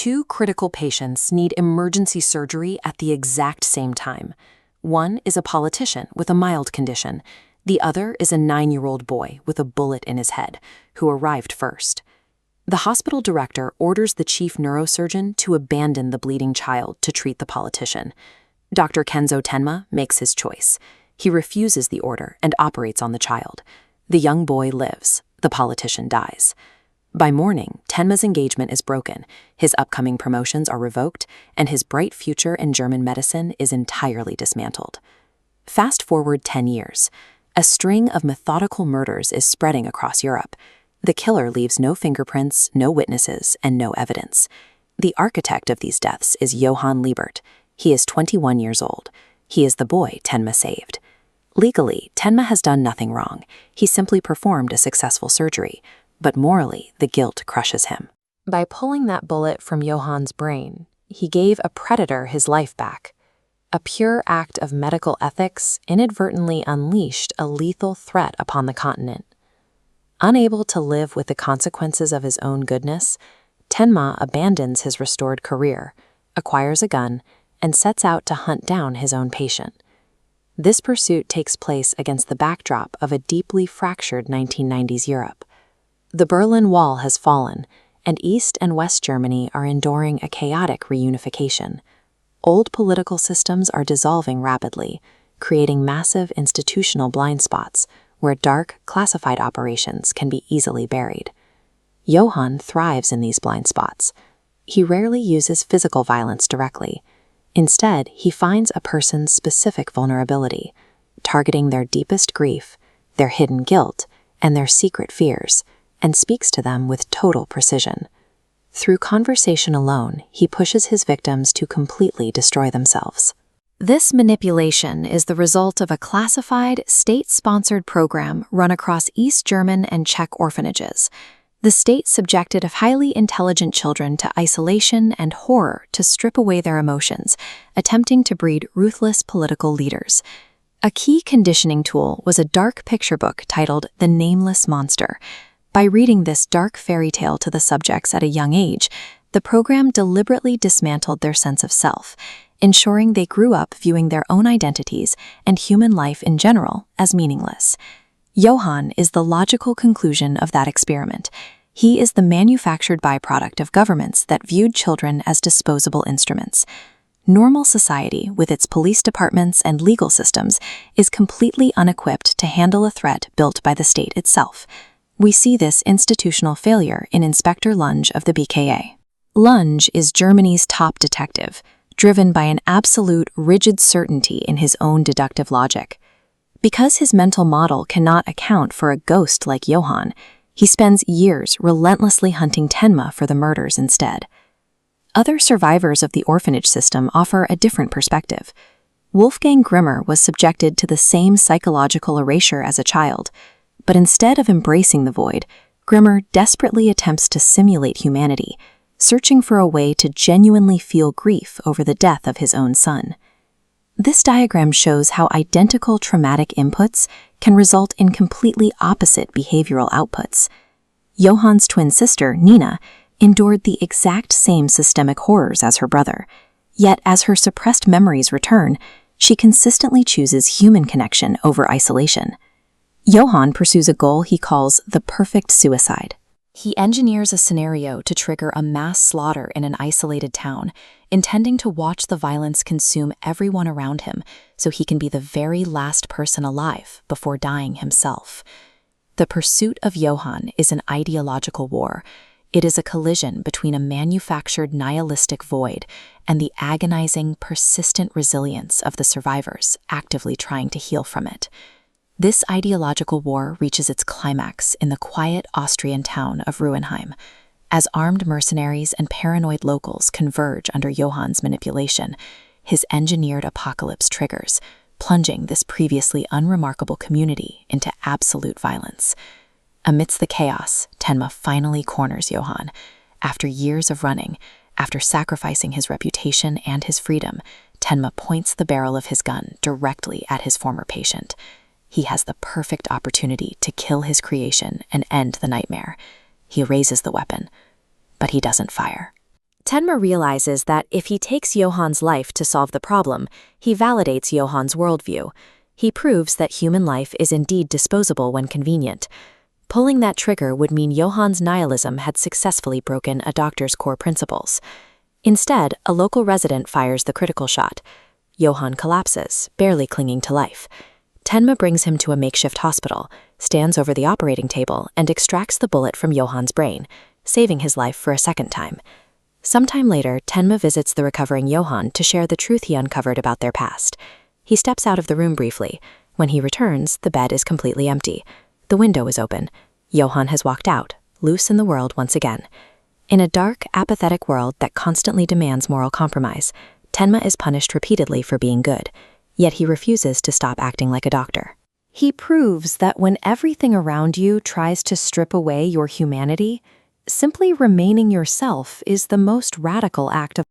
Two critical patients need emergency surgery at the exact same time. One is a politician with a mild condition. The other is a 9-year-old boy with a bullet in his head, who arrived first. The hospital director orders the chief neurosurgeon to abandon the bleeding child to treat the politician. Dr. Kenzo Tenma makes his choice. He refuses the order and operates on the child. The young boy lives. The politician dies. By morning, Tenma's engagement is broken, his upcoming promotions are revoked, and his bright future in German medicine is entirely dismantled. Fast forward 10 years. A string of methodical murders is spreading across Europe. The killer leaves no fingerprints, no witnesses, and no evidence. The architect of these deaths is Johan Liebert. He is 21 years old. He is the boy Tenma saved. Legally, Tenma has done nothing wrong. He simply performed a successful surgery. But morally, the guilt crushes him. By pulling that bullet from Johan's brain, he gave a predator his life back. A pure act of medical ethics inadvertently unleashed a lethal threat upon the continent. Unable to live with the consequences of his own goodness, Tenma abandons his restored career, acquires a gun, and sets out to hunt down his own patient. This pursuit takes place against the backdrop of a deeply fractured 1990s Europe. The Berlin Wall has fallen, and East and West Germany are enduring a chaotic reunification. Old political systems are dissolving rapidly, creating massive institutional blind spots where dark, classified operations can be easily buried. Johan thrives in these blind spots. He rarely uses physical violence directly. Instead, he finds a person's specific vulnerability, targeting their deepest grief, their hidden guilt, and their secret fears, and speaks to them with total precision. Through conversation alone, he pushes his victims to completely destroy themselves. This manipulation is the result of a classified, state-sponsored program run across East German and Czech orphanages. The state subjected highly intelligent children to isolation and horror to strip away their emotions, attempting to breed ruthless political leaders. A key conditioning tool was a dark picture book titled The Nameless Monster. By reading this dark fairy tale to the subjects at a young age, the program deliberately dismantled their sense of self, ensuring they grew up viewing their own identities and human life in general as meaningless. Johan is the logical conclusion of that experiment. He is the manufactured byproduct of governments that viewed children as disposable instruments. Normal society, with its police departments and legal systems, is completely unequipped to handle a threat built by the state itself. We see this institutional failure in Inspector Lunge of the BKA. Lunge is Germany's top detective, driven by an absolute, rigid certainty in his own deductive logic. Because his mental model cannot account for a ghost like Johan, he spends years relentlessly hunting Tenma for the murders instead. Other survivors of the orphanage system offer a different perspective. Wolfgang Grimmer was subjected to the same psychological erasure as a child, but instead of embracing the void, Grimmer desperately attempts to simulate humanity, searching for a way to genuinely feel grief over the death of his own son. This diagram shows how identical traumatic inputs can result in completely opposite behavioral outputs. Johan's twin sister, Nina, endured the exact same systemic horrors as her brother, yet as her suppressed memories return, she consistently chooses human connection over isolation. Johan pursues a goal he calls the perfect suicide. He engineers a scenario to trigger a mass slaughter in an isolated town, intending to watch the violence consume everyone around him so he can be the very last person alive before dying himself. The pursuit of Johan is an ideological war. It is a collision between a manufactured nihilistic void and the agonizing, persistent resilience of the survivors actively trying to heal from it. This ideological war reaches its climax in the quiet Austrian town of Ruenheim, as armed mercenaries and paranoid locals converge under Johan's manipulation. His engineered apocalypse triggers, plunging this previously unremarkable community into absolute violence. Amidst the chaos, Tenma finally corners Johan. After years of running, after sacrificing his reputation and his freedom, Tenma points the barrel of his gun directly at his former patient. He has the perfect opportunity to kill his creation and end the nightmare. He raises the weapon, but he doesn't fire. Tenma realizes that if he takes Johan's life to solve the problem, he validates Johan's worldview. He proves that human life is indeed disposable when convenient. Pulling that trigger would mean Johan's nihilism had successfully broken a doctor's core principles. Instead, a local resident fires the critical shot. Johan collapses, barely clinging to life. Tenma brings him to a makeshift hospital, stands over the operating table, and extracts the bullet from Johan's brain, saving his life for a second time. Sometime later, Tenma visits the recovering Johan to share the truth he uncovered about their past. He steps out of the room briefly. When he returns, the bed is completely empty. The window is open. Johan has walked out, loose in the world once again. In a dark, apathetic world that constantly demands moral compromise, Tenma is punished repeatedly for being good, yet he refuses to stop acting like a doctor. He proves that when everything around you tries to strip away your humanity, simply remaining yourself is the most radical act of